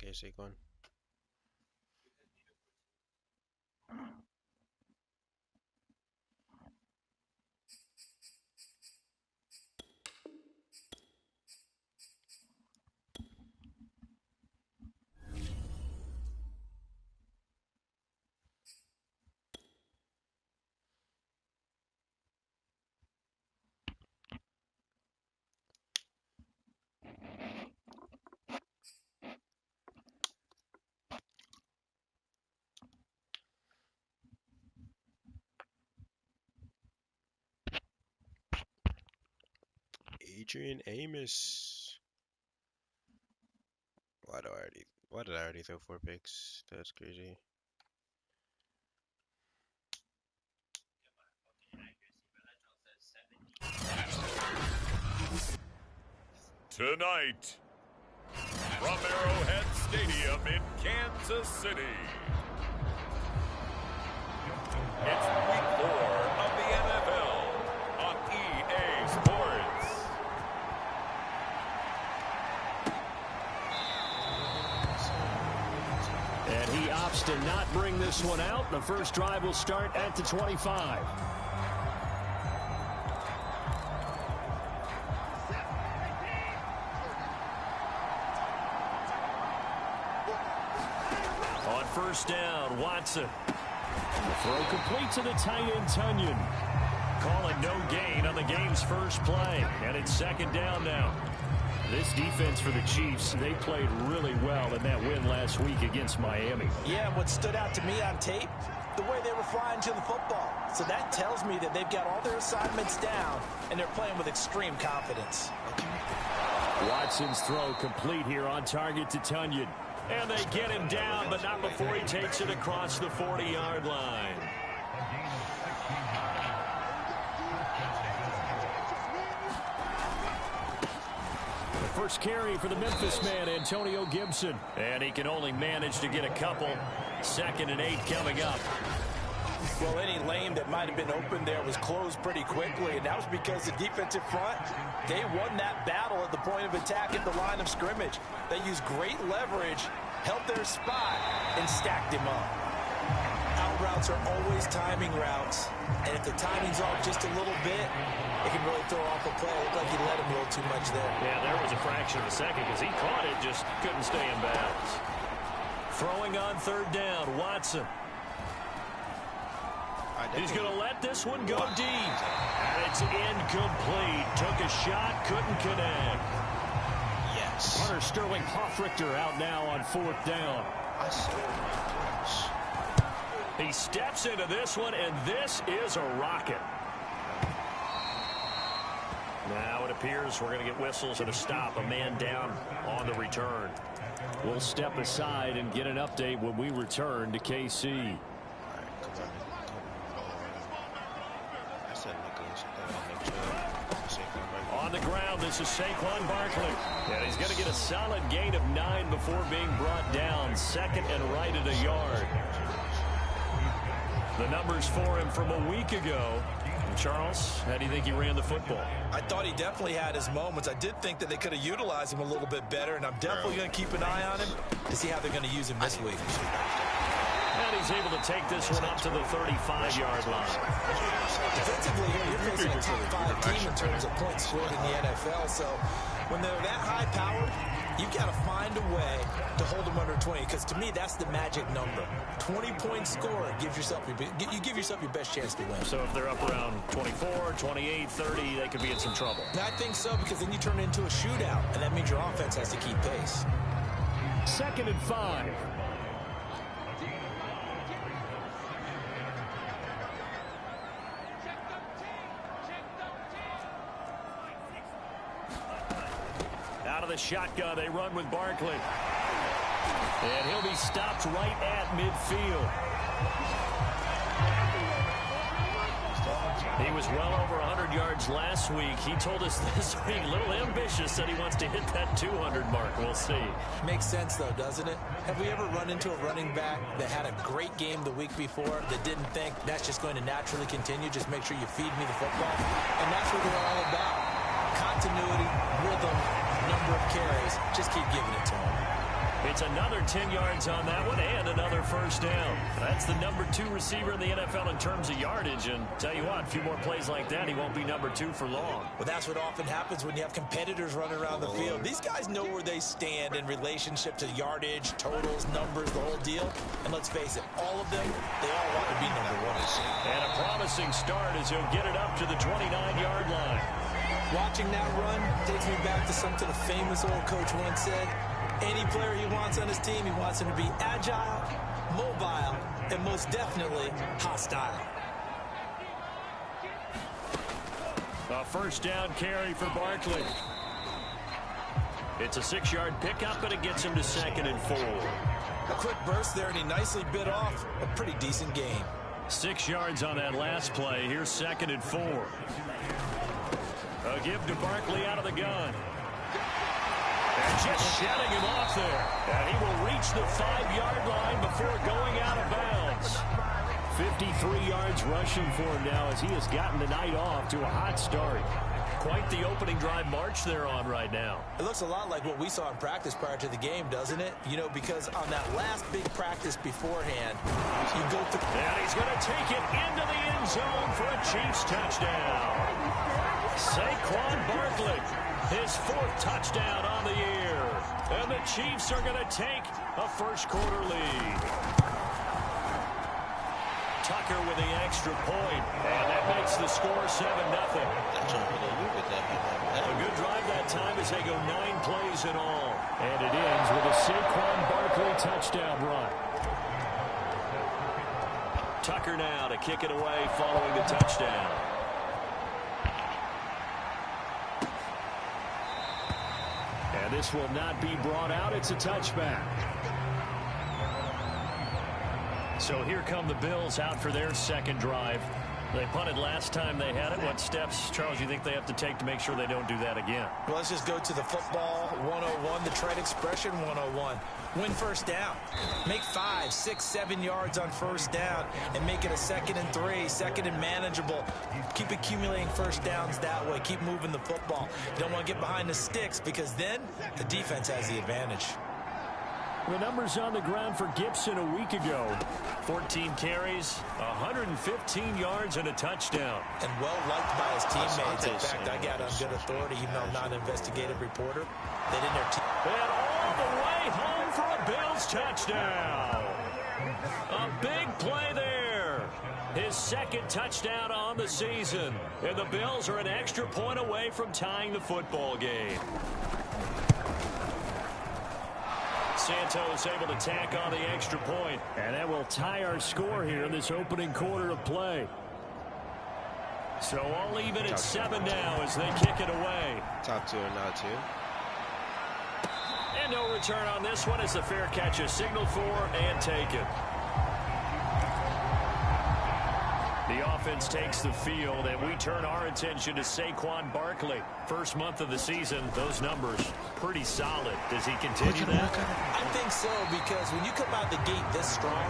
Okay, Saquon. Adrian Amos. Why did I already throw 4 picks? That's crazy. Tonight, from Arrowhead Stadium in Kansas City, it's week 4 of the NFL on EA Sports. And he opts to not bring this one out. The first drive will start at the 25. On first down, Watson. The throw complete to the tight end, Tunyon. Calling no gain on the game's first play. And it's second down now. This defense for the Chiefs, they played really well in that win last week against Miami. Yeah, what stood out to me on tape, the way they were flying to the football. So that tells me that they've got all their assignments down, and they're playing with extreme confidence. Watson's throw complete here on target to Tunyon. And they get him down, but not before he takes it across the 40-yard line. First carry for the Memphis man, Antonio Gibson. And he can only manage to get a couple. 2nd and 8 coming up. Well, any lane that might have been open there was closed pretty quickly, and that was because the defensive front, they won that battle at the point of attack at the line of scrimmage. They used great leverage, held their spot, and stacked him up. Out routes are always timing routes, and if the timing's off just a little bit, it can really throw off a play. It looked like he let him a little too much there. Yeah, there was a fraction of a second because he caught it, just couldn't stay in bounds. Throwing on third down, Watson. He's going to let this one go deep. And it's incomplete. Took a shot, couldn't connect. Yes. Hunter Sterling Hoffrichter out now on 4th down. He steps into this one, and this is a rocket. Now it appears we're going to get whistles and a stop. A man down on the return. We'll step aside and get an update when we return to KC. On the ground, this is Saquon Barkley. And he's going to get a solid gain of 9 before being brought down. 2nd and right at a yard. The numbers for him from a week ago. Charles, how do you think he ran the football? I thought he definitely had his moments. I did think that they could have utilized him a little bit better, and I'm definitely going to keep an eye on him to see how they're going to use him this week. And he's able to take this one up to the 35-yard line. Defensively here, you're facing a top 5 team in terms of points scored in the NFL, so when they're that high-powered, you've got to find a way to hold them under 20, because to me, that's the magic number. 20-point score gives yourself you give yourself your best chance to win. So if they're up around 24, 28, 30, they could be in some trouble. I think so, because then you turn it into a shootout, and that means your offense has to keep pace. 2nd and 5. Out of the shotgun, they run with Barkley. And he'll be stopped right at midfield. He was well over 100 yards last week. He told us this week, a little ambitious, said he wants to hit that 200 mark. We'll see. Makes sense, though, doesn't it? Have we ever run into a running back that had a great game the week before that didn't think that's just going to naturally continue? Just make sure you feed me the football. And that's what they're all about. Continuity, rhythm, number of carries. Just keep giving it to him. It's another 10 yards on that one and another first down. That's the number 2 receiver in the NFL in terms of yardage. And tell you what, a few more plays like that, he won't be number 2 for long. Well, that's what often happens when you have competitors running around the field. These guys know where they stand in relationship to yardage, totals, numbers, the whole deal. And let's face it, all of them, they all want to be number 1. And a promising start as he'll get it up to the 29-yard line. Watching that run takes me back to something a famous old coach once said. Any player he wants on his team, he wants him to be agile, mobile, and most definitely hostile. A first down carry for Barkley. It's a 6-yard pickup, and it gets him to 2nd and 4. A quick burst there, and he nicely bit off a pretty decent gain. 6 yards on that last play. Here's 2nd and 4. A give to Barkley out of the gun. And just shedding him off there. And he will reach the 5-yard line before going out of bounds. 53 yards rushing for him now as he has gotten the night off to a hot start. Quite the opening drive march they're on right now. It looks a lot like what we saw in practice prior to the game, doesn't it? You know, because on that last big practice beforehand, you go through. And he's going to take it into the end zone for a Chiefs touchdown. Saquon Barkley, his 4th touchdown on the year. And the Chiefs are going to take a first-quarter lead. Tucker with the extra point, and that makes the score 7-0. A good drive that time as they go 9 plays in all. And it ends with a Saquon Barkley touchdown run. Tucker now to kick it away following the touchdown. And this will not be brought out. It's a touchback. So here come the Bills out for their second drive. They punted last time they had it. What steps, Charles, you think they have to take to make sure they don't do that again? Well, let's just go to the football 101, the trade expression 101. Win first down. Make 5, 6, 7 yards on first down and make it a 2nd and 3, 2nd and manageable. Keep accumulating first downs that way. Keep moving the football. You don't want to get behind the sticks because then the defense has the advantage. The numbers on the ground for Gibson a week ago. 14 carries, 115 yards, and a touchdown. And well-liked by his teammates. In fact, I got on good authority, even though I'm not an investigative reporter, that in their team. And all the way home for a Bills touchdown. A big play there. His 2nd touchdown on the season. And the Bills are an extra point away from tying the football game. Santos able to tack on the extra point. And that will tie our score here in this opening quarter of play. So all even at 7 now as they kick it away. Top 2 or not 2. And no return on this one as the fair catch is signaled for and taken. The offense takes the field, and we turn our attention to Saquon Barkley. First month of the season, those numbers pretty solid. Does he continue that? I think so, because when you come out the gate this strong,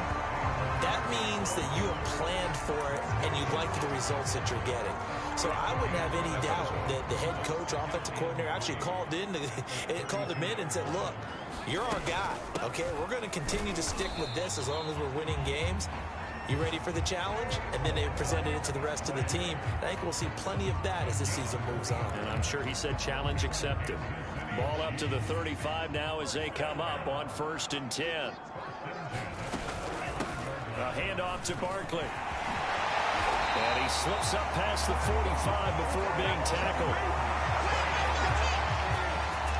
that means that you have planned for it and you like the results that you're getting. So I wouldn't have any doubt that the head coach, offensive coordinator, actually called him in and said, look, you're our guy, okay? We're going to continue to stick with this as long as we're winning games. You ready for the challenge? And then they presented it to the rest of the team. I think we'll see plenty of that as the season moves on. And I'm sure he said challenge accepted. Ball up to the 35 now as they come up on 1st and 10. A handoff to Barkley. And he slips up past the 45 before being tackled.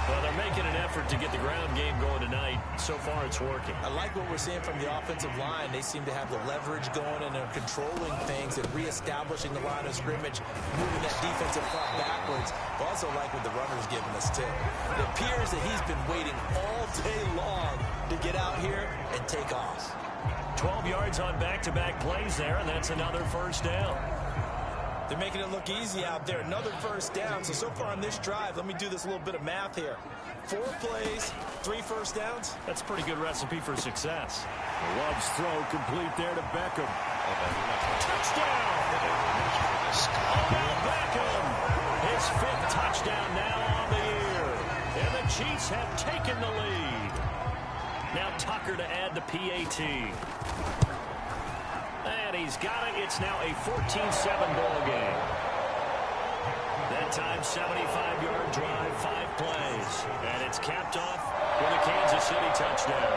Well, they're making an effort to get the ground game going tonight. So far, it's working. I like what we're seeing from the offensive line. They seem to have the leverage going and they're controlling things and reestablishing the line of scrimmage, moving that defensive front backwards. I also like what the runner's giving us, too. It appears that he's been waiting all day long to get out here and take off. 12 yards on back-to-back plays there, and that's another first down. They're making it look easy out there. Another first down. So far on this drive, let me do this little bit of math here. 4 plays, 3 first downs. That's a pretty good recipe for success. Love's throw complete there to Beckham. Touchdown! Odell Beckham! His 5th touchdown now on the year. And the Chiefs have taken the lead. Now Tucker to add the PAT. And he's got it. It's now a 14-7 ball game. That time, 75-yard drive, 5 plays. And it's capped off with a Kansas City touchdown.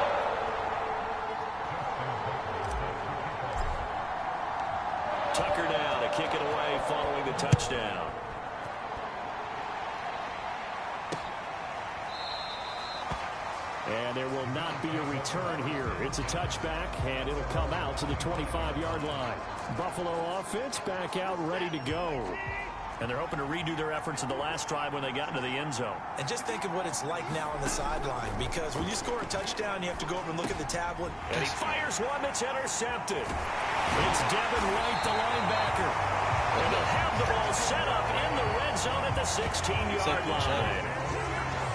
Tucker now to kick it away following the touchdown. And there will not be a return here. It's a touchback, and it'll come out to the 25-yard line. Buffalo offense back out ready to go. And they're hoping to redo their efforts in the last drive when they got into the end zone. And just think of what it's like now on the sideline, because when you score a touchdown, you have to go over and look at the tablet. And he fires one that's intercepted. It's Devin White, the linebacker. And they'll have the ball set up in the red zone at the 16-yard line.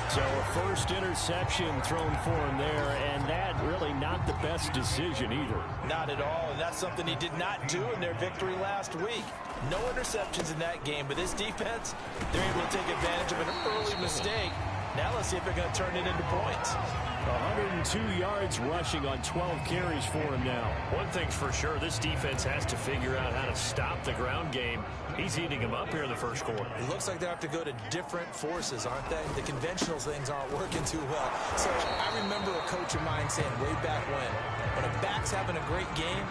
So a first interception thrown for him there, and that really not the best decision either. Not at all, and that's something he did not do in their victory last week. No interceptions in that game, but this defense, they're able to take advantage of an early mistake. Now let's see if they're going to turn it into points. 102 yards rushing on 12 carries for him now. One thing's for sure, this defense has to figure out how to stop the ground game. He's eating him up here in the first quarter. It looks like they have to go to different forces, aren't they? The conventional things aren't working too well. So I remember a coach of mine saying way back when a back's having a great game,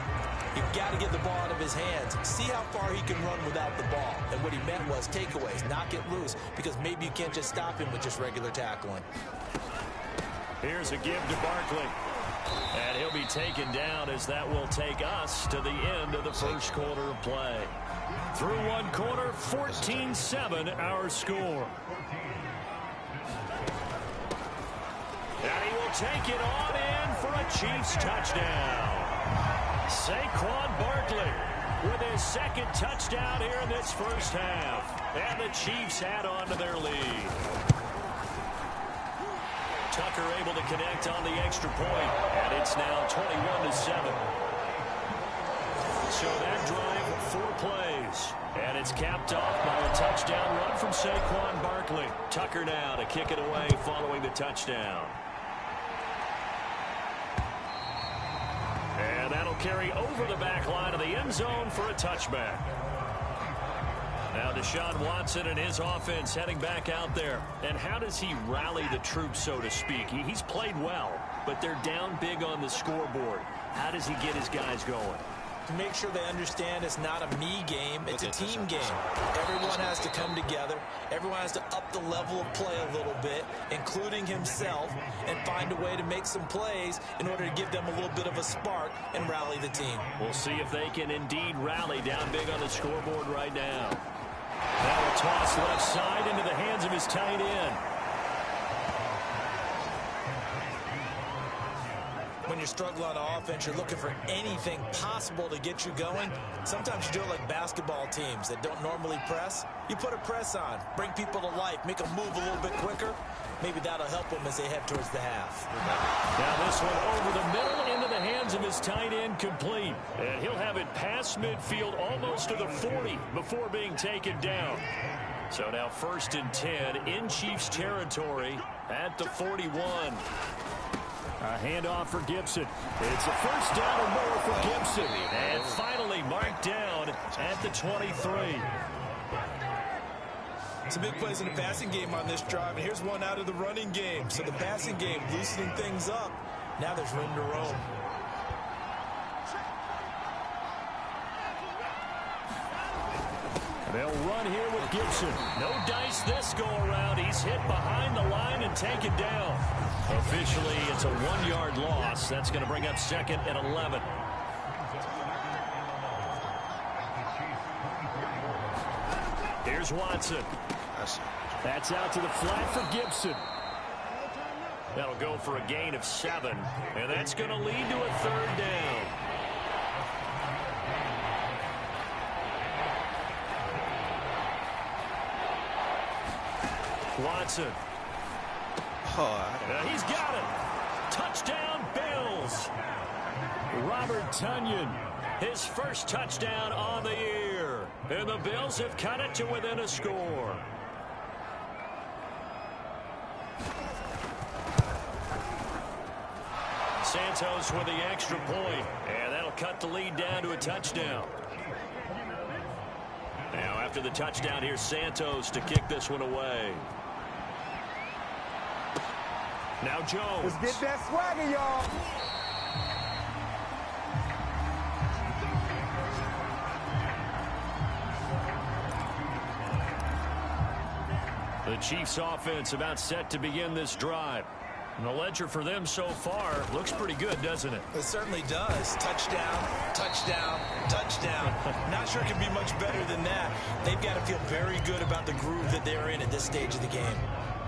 you've got to get the ball out of his hands. See how far he can run without the ball. And what he meant was takeaways, knock it loose, because maybe you can't just stop him with just regular tackling. Here's a give to Barkley. And he'll be taken down as that will take us to the end of the first quarter of play. Through one quarter, 14-7 our score. And he will take it on in for a Chiefs touchdown. Saquon Barkley with his 2nd touchdown here in this first half. And the Chiefs add on to their lead. Tucker able to connect on the extra point, and it's now 21-7. So that drive, 4 plays, and it's capped off by a touchdown run from Saquon Barkley. Tucker now to kick it away following the touchdown. And that'll carry over the back line of the end zone for a touchback. Now Deshaun Watson and his offense heading back out there. And how does he rally the troops, so to speak? He's played well, but they're down big on the scoreboard. How does he get his guys going? To make sure they understand it's not a me game, it's a team game. Everyone has to come together. Everyone has to up the level of play a little bit, including himself, and find a way to make some plays in order to give them a little bit of a spark and rally the team. We'll see if they can indeed rally down big on the scoreboard right now. Now a toss left side into the hands of his tight end. When you're struggling on offense, you're looking for anything possible to get you going. Sometimes you do it like basketball teams that don't normally press. You put a press on, bring people to life, make them move a little bit quicker. Maybe that'll help them as they head towards the half. Now this one over the middle into the hands of his tight end, complete. And he'll have it past midfield almost to the 40 before being taken down. So now 1st and 10 in Chiefs territory at the 41. A handoff for Gibson. It's a first down or more for Gibson. And finally marked down at the 23. Some big plays in the passing game on this drive, and here's one out of the running game. So the passing game loosening things up. Now there's room to roam. They'll run here with Gibson. No dice this go around. He's hit behind the line and taken down. Officially, it's a 1-yard loss. That's going to bring up 2nd and 11. Here's Watson. That's out to the flat for Gibson. That'll go for a gain of 7. And that's going to lead to a 3rd down. Watson. Oh, He's got it. Touchdown, Bills. Robert Tonyan, his first touchdown on the year. And the Bills have cut it to within a score. Santos with the extra point. And that'll cut the lead down to a touchdown. Now after the touchdown, here's Santos to kick this one away. Now Jones. Let's get that swagger, y'all. The Chiefs offense about set to begin this drive. And the ledger for them so far looks pretty good, doesn't it? It certainly does. Touchdown, touchdown, touchdown. Not sure it can be much better than that. They've got to feel very good about the groove that they're in at this stage of the game.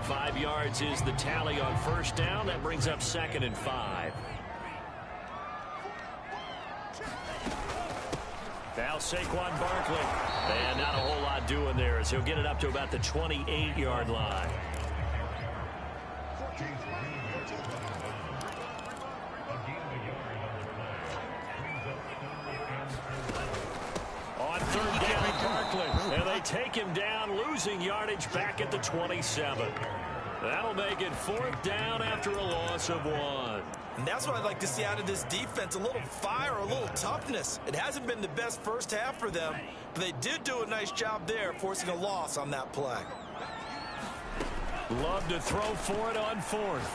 5 yards is the tally on first down. That brings up 2nd and 5. Now Saquon Barkley. And not a whole lot doing there as he'll get it up to about the 28-yard line. On 3rd down, Barkley. And they take him down, losing yardage back at the 27. That'll make it 4th down after a loss of 1. And that's what I'd like to see out of this defense, a little fire, a little toughness. It hasn't been the best first half for them, but they did do a nice job there, forcing a loss on that play. Love to throw for it on 4th.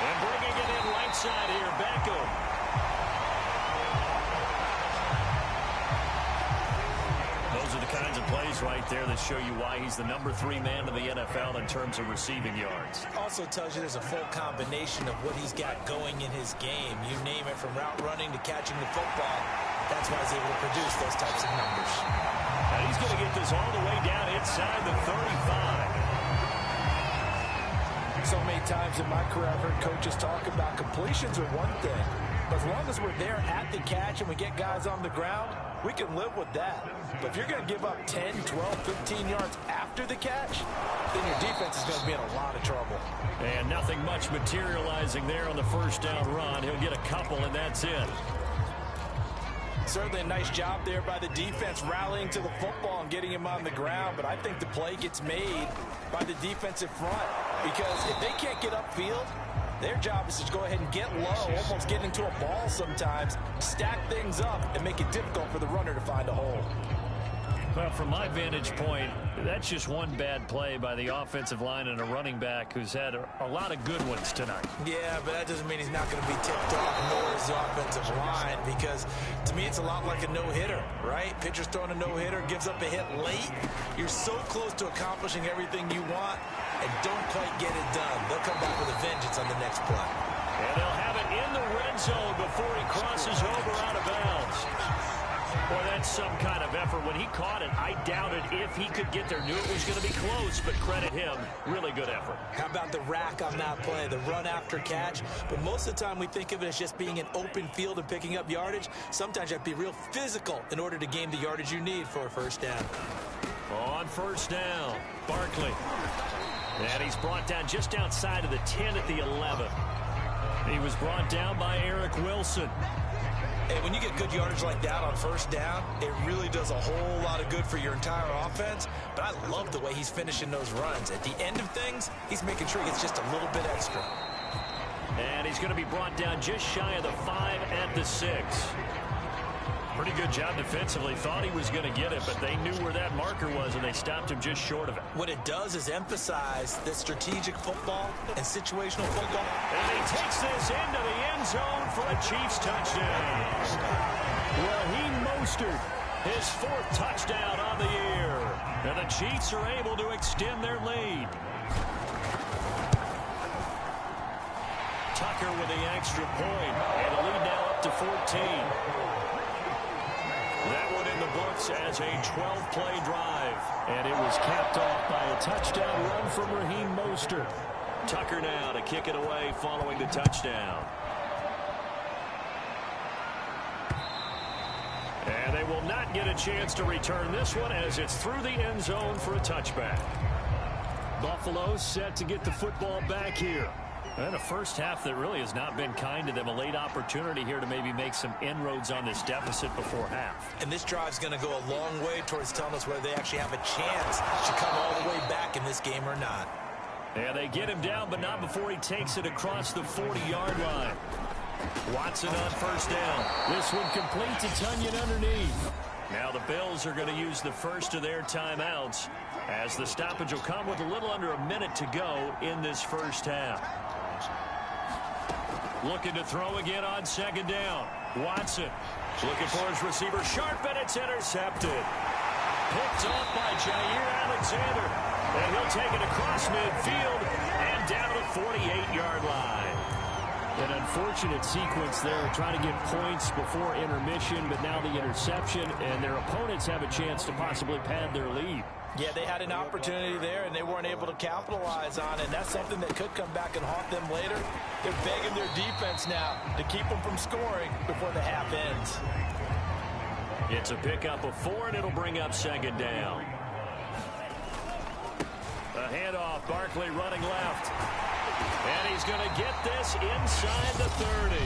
And bringing it in right side here, Beckham. Those are the kinds of plays right there that show you why he's the number 3 man in the NFL in terms of receiving yards. Also tells you there's a full combination of what he's got going in his game. You name it, from route running to catching the football. That's why he's able to produce those types of numbers. And he's going to get this all the way down inside the 35. So many times in my career, I've heard coaches talk about completions are one thing. But as long as we're there at the catch and we get guys on the ground, we can live with that. But if you're going to give up 10, 12, 15 yards after the catch, then your defense is going to be in a lot of trouble. And nothing much materializing there on the first down run. He'll get a couple, and that's it. Certainly a nice job there by the defense rallying to the football and getting him on the ground. But I think the play gets made by the defensive front, because if they can't get upfield, their job is to go ahead and get low, almost get into a ball sometimes, stack things up, and make it difficult for the runner to find a hole. Well, from my vantage point, that's just one bad play by the offensive line and a running back who's had a lot of good ones tonight. Yeah, but that doesn't mean he's not going to be tipped off, nor is the offensive line, because to me it's a lot like a no-hitter, right? Pitcher's throwing a no-hitter, gives up a hit late. You're so close to accomplishing everything you want and don't quite get it done. They'll come back with a vengeance on the next play. And they'll have it in the red zone before he crosses over out of bounds. Boy, that's some kind of effort. When he caught it, I doubted if he could get there. Knew it was going to be close, but credit him. Really good effort. How about the rack on that play, the run after catch? But most of the time we think of it as just being an open field and picking up yardage. Sometimes you have to be real physical in order to gain the yardage you need for a first down. On first down, Barkley. And he's brought down just outside of the 10 at the 11. He was brought down by Eric Wilson. Hey, when you get good yardage like that on first down, it really does a whole lot of good for your entire offense. But I love the way he's finishing those runs. At the end of things, he's making sure he gets just a little bit extra. And he's going to be brought down just shy of the 5 at the 6. Pretty good job defensively. Thought he was going to get it, but they knew where that marker was, and they stopped him just short of it. What it does is emphasize that strategic football and situational football. And he takes this into the end zone for a Chiefs touchdown. Raheem Mostert, his 4th touchdown on the year. And the Chiefs are able to extend their lead. Tucker with the extra point, and the lead now up to 14. That one in the books as a 12-play drive. And it was capped off by a touchdown run from Raheem Mostert. Tucker now to kick it away following the touchdown. And they will not get a chance to return this one as it's through the end zone for a touchback. Buffalo set to get the football back here. And a first half that really has not been kind to them. A late opportunity here to maybe make some inroads on this deficit before half. And this drive's going to go a long way towards telling us whether they actually have a chance to come all the way back in this game or not. Yeah, they get him down, but not before he takes it across the 40-yard line. Watson on first down. This one complete to Tonyan underneath. Now the Bills are going to use the first of their timeouts as the stoppage will come with a little under a minute to go in this first half. Looking to throw again on second down. Watson looking for his receiver sharp, and it's intercepted. Picked off by Jair Alexander. And he'll take it across midfield and down to the 48-yard line. An unfortunate sequence there, trying to get points before intermission, but now the interception, and their opponents have a chance to possibly pad their lead. Yeah, they had an opportunity there, and they weren't able to capitalize on it. And that's something that could come back and haunt them later. They're begging their defense now to keep them from scoring before the half ends. It's a pickup of 4, and it'll bring up second down. A handoff, Barkley running left. And he's going to get this inside the 30.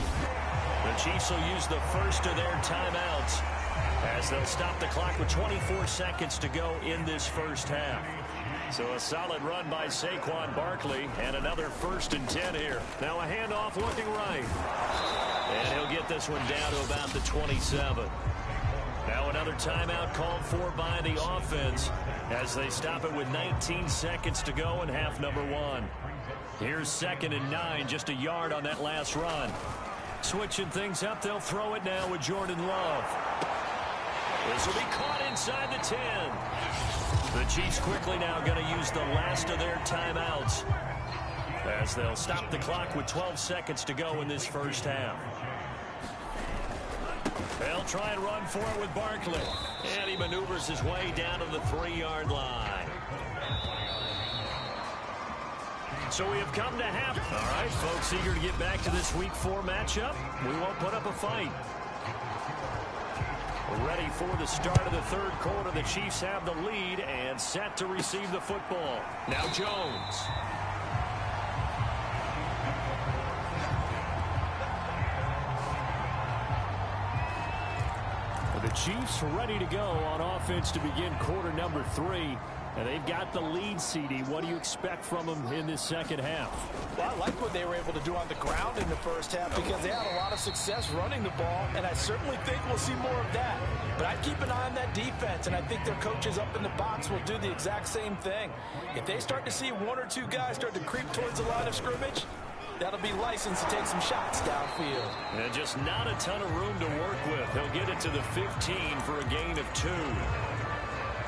The Chiefs will use the first of their timeouts as they'll stop the clock with 24 seconds to go in this first half. So a solid run by Saquon Barkley and another 1st and 10 here. Now a handoff looking right. And he'll get this one down to about the 27. Now another timeout called for by the offense as they stop it with 19 seconds to go in half number 1. Here's 2nd and 9, just a yard on that last run. Switching things up, they'll throw it now with Jordan Love. This will be caught inside the 10. The Chiefs quickly now going to use the last of their timeouts as they'll stop the clock with 12 seconds to go in this first half. They'll try and run for it with Barkley. And he maneuvers his way down to the 3-yard line. So we have come to half. All right, folks, eager to get back to this Week 4 matchup. We won't put up a fight. Ready for the start of the third quarter. The Chiefs have the lead and set to receive the football. Now Jones. The Chiefs ready to go on offense to begin quarter number 3. And they've got the lead, CD. What do you expect from them in this second half? Well, I like what they were able to do on the ground in the first half because they had a lot of success running the ball, and I certainly think we'll see more of that. But I'd keep an eye on that defense, and I think their coaches up in the box will do the exact same thing. If they start to see 1 or 2 guys start to creep towards the line of scrimmage, that'll be licensed to take some shots downfield. And just not a ton of room to work with. He'll get it to the 15 for a gain of 2.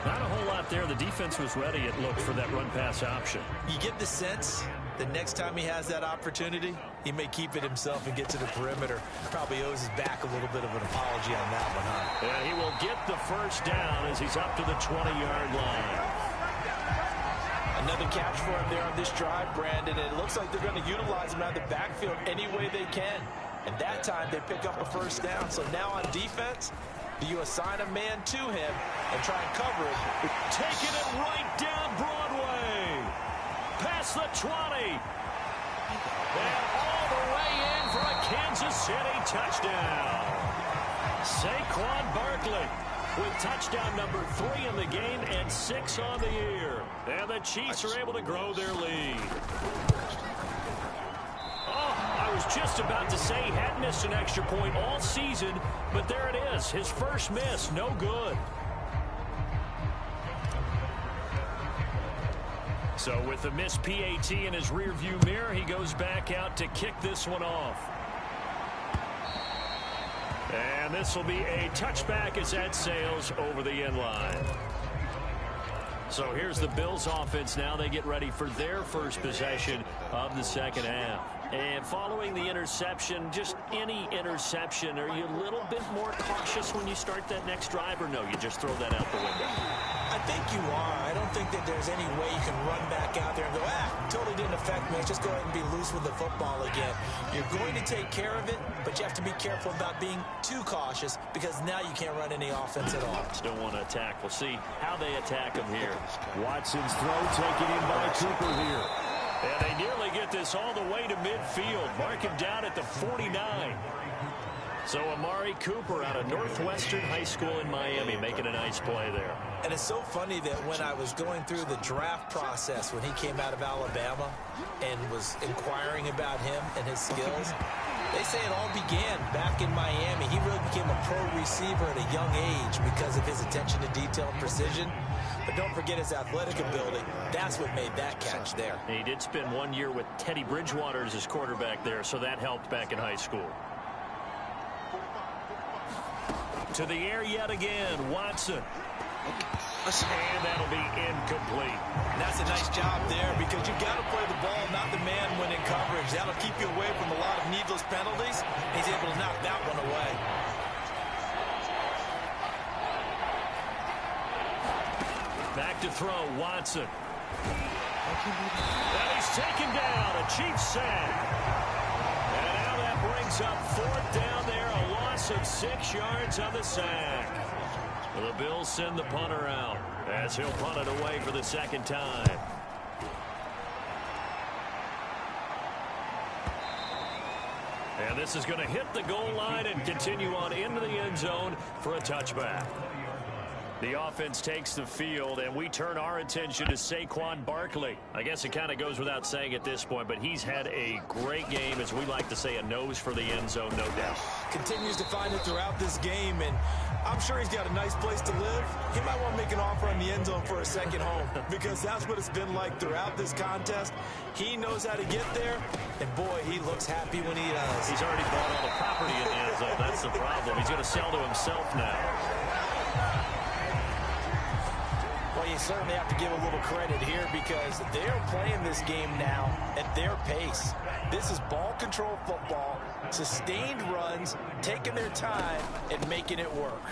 Not a whole lot there. The defense was ready, it looked, for that run-pass option. You get the sense that next time he has that opportunity, he may keep it himself and get to the perimeter. Probably owes his back a little bit of an apology on that one, huh? Yeah, he will get the first down as he's up to the 20-yard line. Another catch for him there on this drive, Brandon. And it looks like they're going to utilize him out of the backfield any way they can. And that time, they pick up a first down. So now on defense, do you assign a man to him and try and cover it? Taking it right down Broadway. Past the 20. And all the way in for a Kansas City touchdown. Saquon Barkley with touchdown number 3 in the game and 6 on the year. And the Chiefs are able to grow their lead. I was just about to say he had missed an extra point all season, but there it is. His first miss, no good. So with the missed PAT in his rearview mirror, he goes back out to kick this one off. And this will be a touchback as that sails over the end line. So here's the Bills offense now. They get ready for their first possession of the second half. And following the interception, just any interception, are you a little bit more cautious when you start that next drive, or no, you just throw that out the window? I think you are. I don't think that there's any way you can run back out there and go, totally didn't affect me. Let's just go ahead and be loose with the football again. You're going to take care of it, but you have to be careful about being too cautious because now you can't run any offense at all. Still want to attack. We'll see how they attack him here. Watson's throw taken in by Cooper here. And they nearly get this all the way to midfield. Mark him down at the 49. So Amari Cooper out of Northwestern High School in Miami making a nice play there. And it's so funny that when I was going through the draft process when he came out of Alabama and was inquiring about him and his skills, they say it all began back in Miami. He really became a pro receiver at a young age because of his attention to detail and precision. But don't forget his athletic ability. That's what made that catch there. He did spend 1 year with Teddy Bridgewater as his quarterback there, so that helped back in high school. To the air yet again, Watson. And that'll be incomplete. And that's a nice job there because you've got to play the ball, not the man when in coverage. That'll keep you away from a lot of needless penalties. He's able to knock that one away. Back to throw, Watson. And he's taken down, a Chiefs sack. And now that brings up 4th down there, a loss of 6 yards on the sack. The Bills send the punter out as he'll punt it away for the 2nd time. And this is going to hit the goal line and continue on into the end zone for a touchback. The offense takes the field, and we turn our attention to Saquon Barkley. I guess it kind of goes without saying at this point, but he's had a great game, as we like to say, a nose for the end zone, no doubt. Continues to find it throughout this game, and I'm sure he's got a nice place to live. He might want to make an offer on the end zone for a second home because that's what it's been like throughout this contest. He knows how to get there, and boy, he looks happy when he does. He's already bought all the property in the end zone. That's the problem. He's going to sell to himself now. Well, you certainly have to give a little credit here because they're playing this game now at their pace. This is ball control football, sustained runs, taking their time and making it work.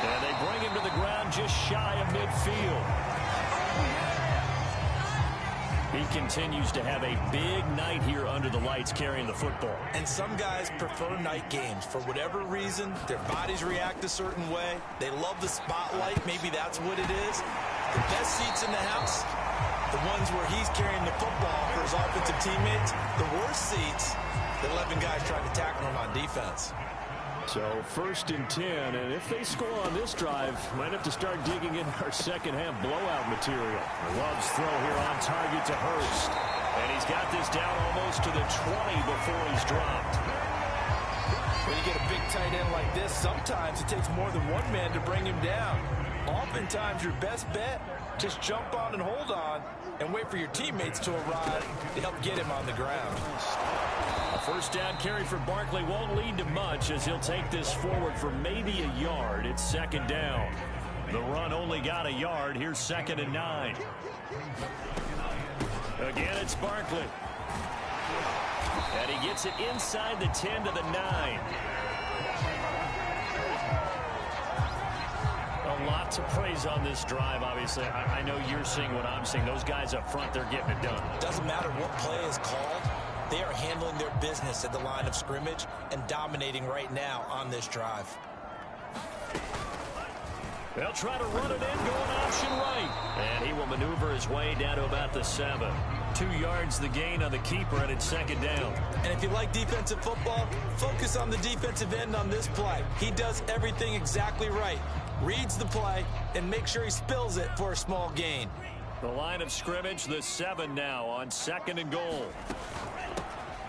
And they bring him to the ground just shy of midfield. He continues to have a big night here under the lights carrying the football. And some guys prefer night games. For whatever reason, their bodies react a certain way. They love the spotlight. Maybe that's what it is. The best seats in the house, the ones where he's carrying the football for his offensive teammates. The worst seats, the 11 guys trying to tackle him on defense. So 1st and 10, and if they score on this drive, might have to start digging in our second half blowout material. Love's throw here on target to Hurst. And he's got this down almost to the 20 before he's dropped. When you get a big tight end like this, sometimes it takes more than one man to bring him down. Oftentimes your best bet, just jump on and hold on and wait for your teammates to arrive to help get him on the ground. A 1st down carry for Barkley won't lead to much as he'll take this forward for maybe a yard. It's 2nd down. The run only got a yard. Here's 2nd and 9. Again, it's Barkley. And he gets it inside the 10 to the 9. A lot to praise on this drive, obviously. I know you're seeing what I'm seeing. Those guys up front, they're getting it done. Doesn't matter what play is called. They are handling their business at the line of scrimmage and dominating right now on this drive. They'll try to run it in, going option right. And he will maneuver his way down to about the 7. 2 yards the gain on the keeper, and it's 2nd down. And if you like defensive football, focus on the defensive end on this play. He does everything exactly right. Reads the play and make sure he spills it for a small gain. The line of scrimmage, the 7 now on 2nd and goal.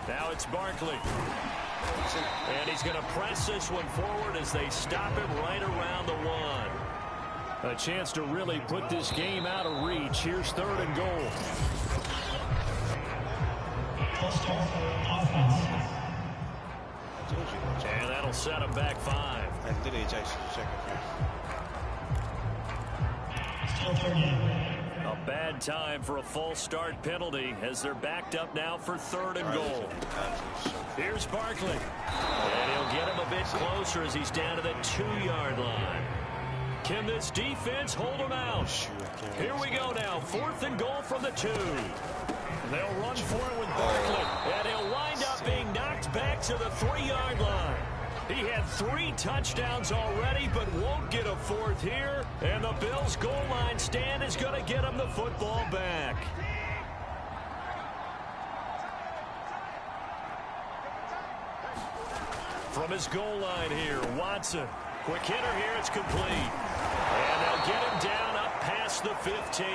Now it's Barkley. And he's going to press this one forward as they stop him right around the 1. A chance to really put this game out of reach. Here's 3rd and goal. And that'll set him back 5. I literally just checked. A bad time for a false start penalty as they're backed up now for 3rd and goal. Here's Barkley. And he'll get him a bit closer as he's down to the 2-yard line. Can this defense hold them out? Here we go now. 4th and goal from the 2. They'll run for it with Barkley, and he'll wind up being knocked back to the 3-yard line. He had 3 touchdowns already, but won't get a 4th here. And the Bills' goal line stand is going to get him the football back. From his goal line here, Watson. Quick hitter here, it's complete. And they'll get him down up past the 15.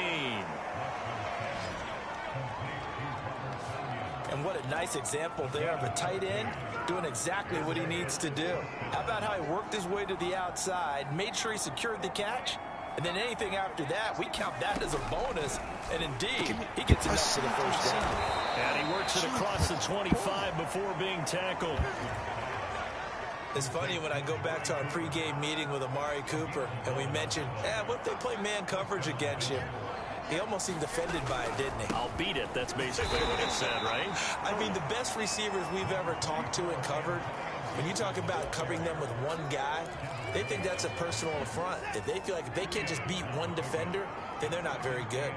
And what a nice example there of a tight end doing exactly what he needs to do. How about how he worked his way to the outside, made sure he secured the catch, and then anything after that, we count that as a bonus. And indeed, he gets enough for the first down. And he works it across the 25 before being tackled. It's funny when I go back to our pregame meeting with Amari Cooper, and we mentioned, what if they play man coverage against you? He almost seemed offended by it, didn't he? I'll beat it. That's basically what he said, right? I mean, the best receivers we've ever talked to and covered, when you talk about covering them with one guy, they think that's a personal affront. If they feel like if they can't just beat one defender, then they're not very good.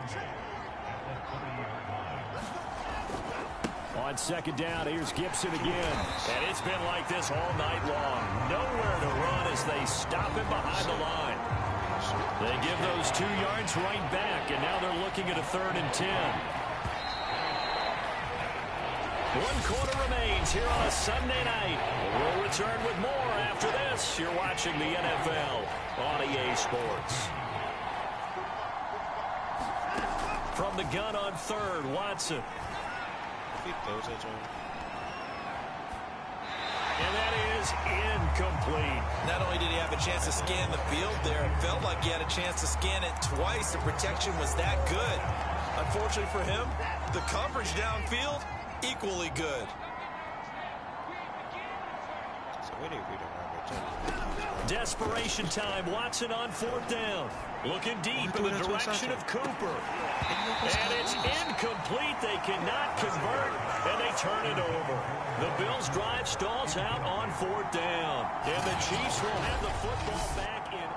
On 2nd down, here's Gibson again. And it's been like this all night long. Nowhere to run as they stop him behind the line. They give those 2 yards right back, and now they're looking at a 3rd and 10. 1 quarter remains here on a Sunday night. We'll return with more after this. You're watching the NFL on EA Sports. From the gun on 3rd, Watson. And that is incomplete. Not only did he have a chance to scan the field there, it felt like he had a chance to scan it twice. The protection was that good. Unfortunately for him, the coverage downfield, equally good. Desperation time. Watson on 4th down. Looking deep in the direction of Cooper. And it's incomplete. They cannot convert, and they turn it over. The Bills' drive stalls out on 4th down. And the Chiefs will have the football back in.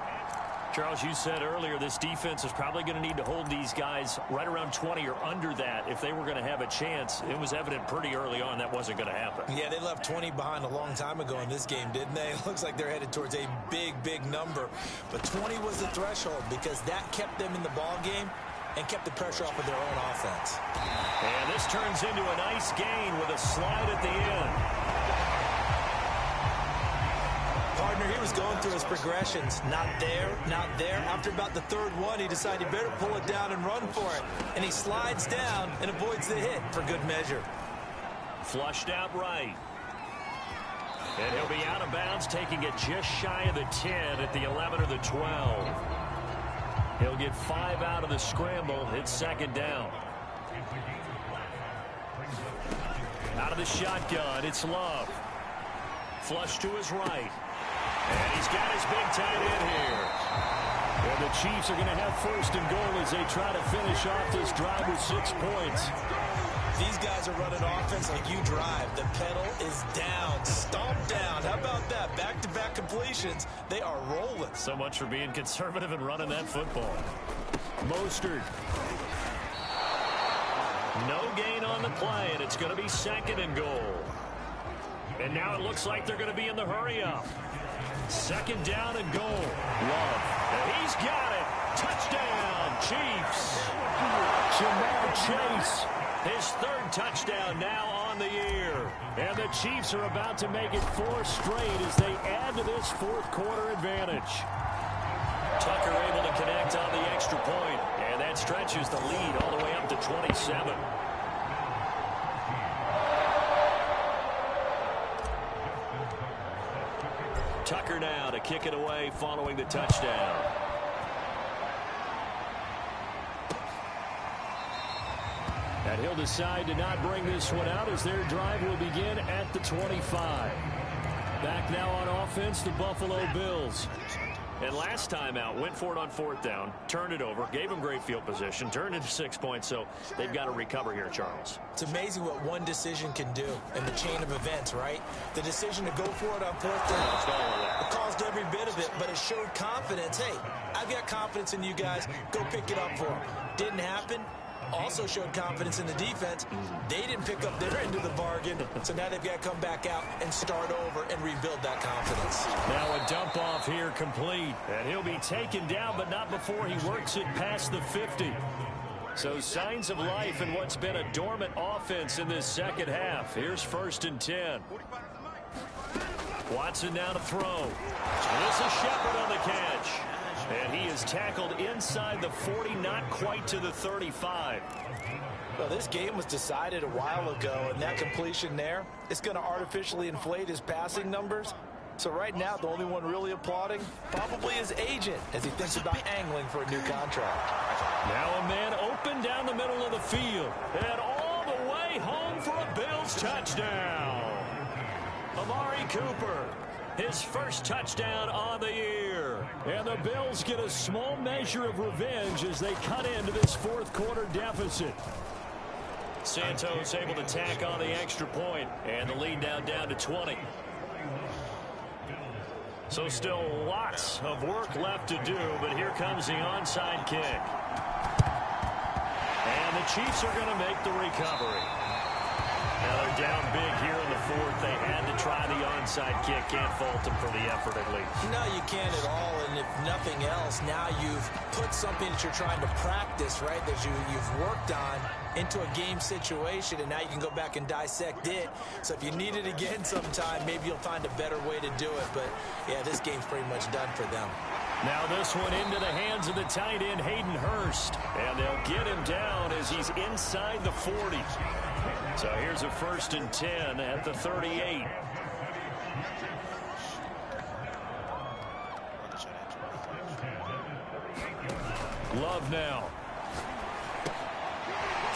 Charles, you said earlier this defense is probably going to need to hold these guys right around 20 or under that if they were going to have a chance. It was evident pretty early on that wasn't going to happen. Yeah, they left 20 behind a long time ago in this game, didn't they? It looks like they're headed towards a big, big number. But 20 was the threshold because that kept them in the ball game and kept the pressure off of their own offense. And this turns into a nice gain with a slide at the end. Partner, he was going through his progressions. Not there, not there. After about the 3rd one, he decided he better pull it down and run for it. And he slides down and avoids the hit for good measure. Flushed out right. And he'll be out of bounds, taking it just shy of the 10 at the 11 or the 12. He'll get 5 out of the scramble. It's 2nd down. Out of the shotgun, it's Love. Flush to his right. And he's got his big tight end here. And the Chiefs are going to have 1st and goal as they try to finish off this drive with 6 points. These guys are running offense like you drive. The pedal is down, stomped down. How about that? Back-to-back completions. They are rolling. So much for being conservative and running that football. Mostert. No gain on the play, and it's going to be 2nd and goal. And now it looks like they're going to be in the hurry-up. 2nd down and goal. Love. And he's got it. Touchdown, Chiefs. Jamar Chase. His 3rd touchdown now on the year. And the Chiefs are about to make it 4 straight as they add to this 4th quarter advantage. Tucker able to connect on the extra point. And that stretches the lead all the way up to 27. Tucker now to kick it away following the touchdown. And he'll decide to not bring this one out as their drive will begin at the 25. Back now on offense, the Buffalo Bills. And last time out, went for it on 4th down, turned it over, gave them great field position, turned into 6 points, so they've got to recover here, Charles. It's amazing what one decision can do in the chain of events, right? The decision to go for it on 4th down, it caused every bit of it, but it showed confidence. Hey, I've got confidence in you guys. Go pick it up for them. Didn't happen. Also showed confidence in the defense. They didn't pick up their end of the bargain, so now they've got to come back out and start over and rebuild that confidence. Now a dump off here complete, and he'll be taken down, but not before he works it past the 50. So signs of life in what's been a dormant offense in this second half. Here's 1st and 10. Watson now to throw. And this is Shepard on the catch. And he is tackled inside the 40, not quite to the 35. Well, this game was decided a while ago, and that completion there, it's going to artificially inflate his passing numbers. So right now, the only one really applauding probably his agent as he thinks about angling for a new contract. Now a man open down the middle of the field. And all the way home for a Bills touchdown. Amari Cooper, his first touchdown on the year. And the Bills get a small measure of revenge as they cut into this 4th quarter deficit. Santos able to tack on the extra point, and the lead now down to 20. So still lots of work left to do, but here comes the onside kick. And the Chiefs are going to make the recovery. Now they're down big here in the 4th. They had to try the onside kick. Can't fault them for the effort at least. No, you can't at all. And if nothing else, now you've put something that you're trying to practice, right, that you've worked on into a game situation, and now you can go back and dissect it. So if you need it again sometime, maybe you'll find a better way to do it. But, yeah, this game's pretty much done for them. Now this one into the hands of the tight end, Hayden Hurst. And they'll get him down as he's inside the 40. So here's a 1st and 10 at the 38. Love now.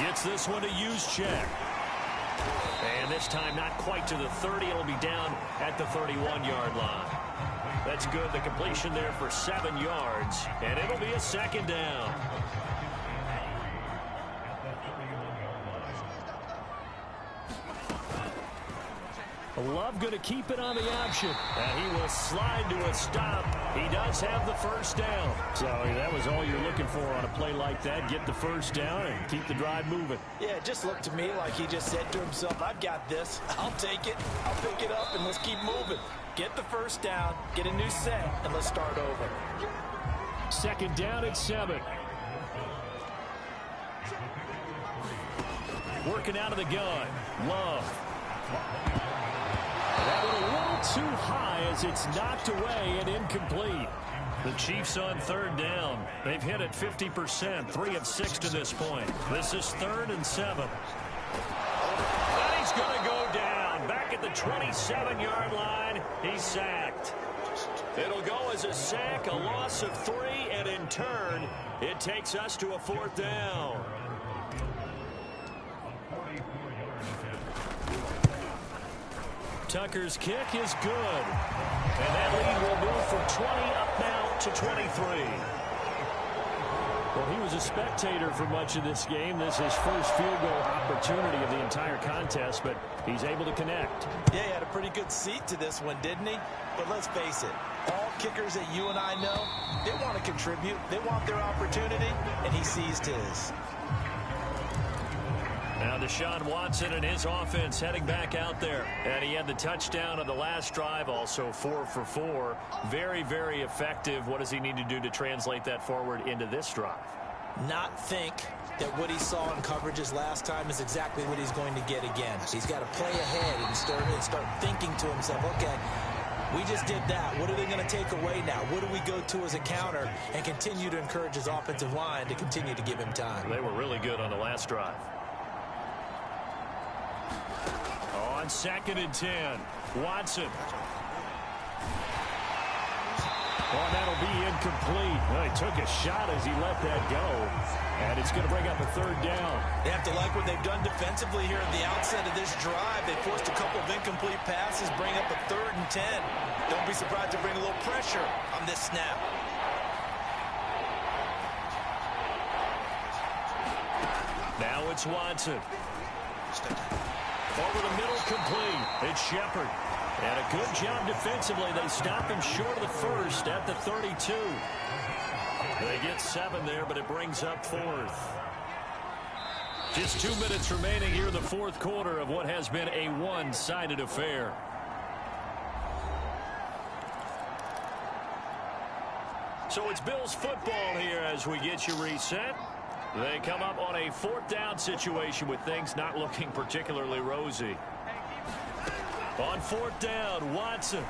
Gets this one to Juszczyk. And this time not quite to the 30. It'll be down at the 31-yard line. That's good. The completion there for 7 yards. And it'll be a 2nd down. Love going to keep it on the option. And he will slide to a stop. He does have the 1st down. So that was all you're looking for on a play like that. Get the 1st down and keep the drive moving. Yeah, it just looked to me like he just said to himself, I've got this. I'll take it. I'll pick it up, and let's keep moving. Get the 1st down, get a new set, and let's start over. 2nd down at 7. Working out of the gun. Love. That one a little too high as it's knocked away and incomplete. The Chiefs on 3rd down. They've hit it 50%, 3 of 6 to this point. This is 3rd and 7. And he's going to go down. Back at the 27-yard line, he's sacked. It'll go as a sack, a loss of 3, and in turn, it takes us to a 4th down. Tucker's kick is good. And that lead will move from 20 up now to 23. Well, he was a spectator for much of this game. This is his first field goal opportunity of the entire contest, but he's able to connect. Yeah, he had a pretty good seat to this one, didn't he? But let's face it, all kickers that you and I know, they want to contribute. They want their opportunity, and he seized his. Now Deshaun Watson and his offense heading back out there. And he had the touchdown on the last drive, also 4 for 4. Very, very effective. What does he need to do to translate that forward into this drive? Not think that what he saw in coverages last time is exactly what he's going to get again. He's got to play ahead and start thinking to himself, okay, we just did that. What are they going to take away now? What do we go to as a counter? And continue to encourage his offensive line to continue to give him time. They were really good on the last drive. On 2nd and 10, Watson. Oh, that'll be incomplete. Well, he took a shot as he let that go. And it's going to bring up a third down. They have to like what they've done defensively here at the outset of this drive. They forced a couple of incomplete passes, bring up a 3rd and 10. Don't be surprised to bring a little pressure on this snap. Now it's Watson. Over the middle, complete. It's Shepard. And a good job defensively. They stop him short of the first at the 32. They get 7 there, but it brings up 4th. Just 2 minutes remaining here in the 4th quarter of what has been a one-sided affair. So it's Bills football here as we get you reset. They come up on a 4th down situation with things not looking particularly rosy. On 4th down, Watson.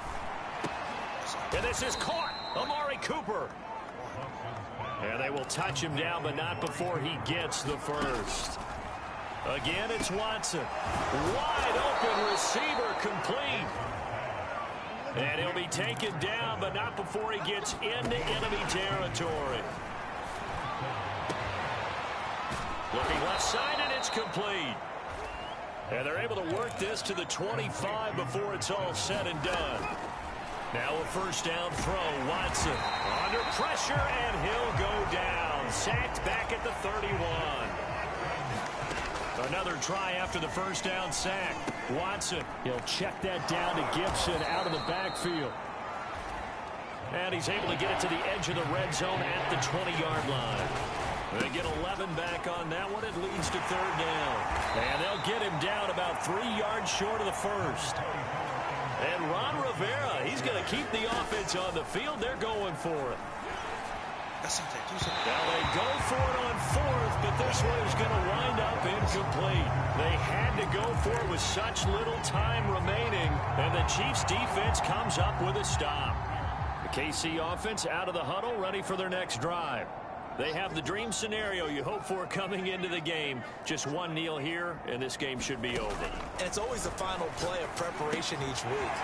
And this is caught. Amari Cooper. And they will touch him down, but not before he gets the first. Again, it's Watson. Wide open receiver, complete. And he'll be taken down, but not before he gets into enemy territory. Looking left side, and it's complete. And they're able to work this to the 25 before it's all said and done. Now a first down throw. Watson under pressure, and he'll go down. Sacked back at the 31. Another try after the first down sack. Watson, he'll check that down to Gibson out of the backfield. And he's able to get it to the edge of the red zone at the 20-yard line. They get 11 back on that one. It leads to 3rd down. And they'll get him down about 3 yards short of the first. And Ron Rivera, he's going to keep the offense on the field. They're going for it. Now they go for it on 4th, but this one is going to wind up incomplete. They had to go for it with such little time remaining, and the Chiefs defense comes up with a stop. The KC offense out of the huddle, ready for their next drive. They have the dream scenario you hope for coming into the game. Just one kneel here, and this game should be over. And it's always the final play of preparation each week.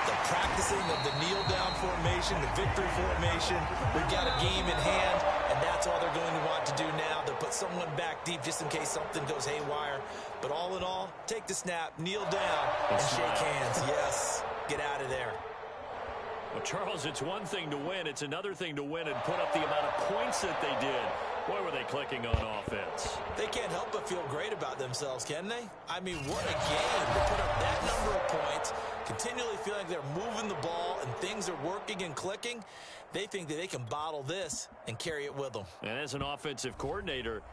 The practicing of the kneel-down formation, the victory formation. We've got a game in hand, and that's all they're going to want to do now. They'll put someone back deep just in case something goes haywire. But all in all, take the snap, kneel down, and shake hands. Yes, get out of there. Well, Charles, it's one thing to win. It's another thing to win and put up the amount of points that they did. Boy, were they clicking on offense. They can't help but feel great about themselves, can they? I mean, what a game to put up that number of points, continually feeling like they're moving the ball and things are working and clicking. They think that they can bottle this and carry it with them. And as an offensive coordinator,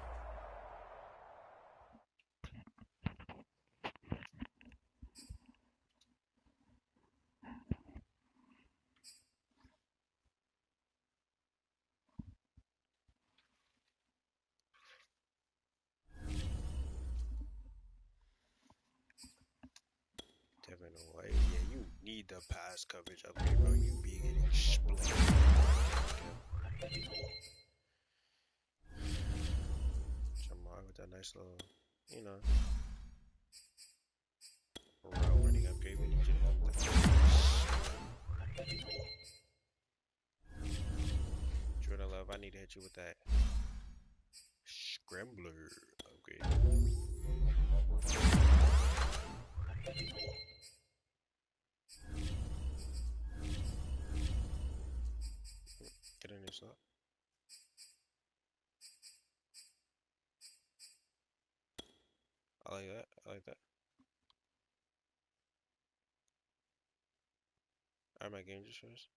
Away. Yeah, you need the pass coverage up here, bro. You be getting split. Jamal with that nice little, you know, route running upgrade when you get Jordan Love, I need to hit you with that scrambler upgrade. Get in this up. I like that. I like that. Alright, my game just first.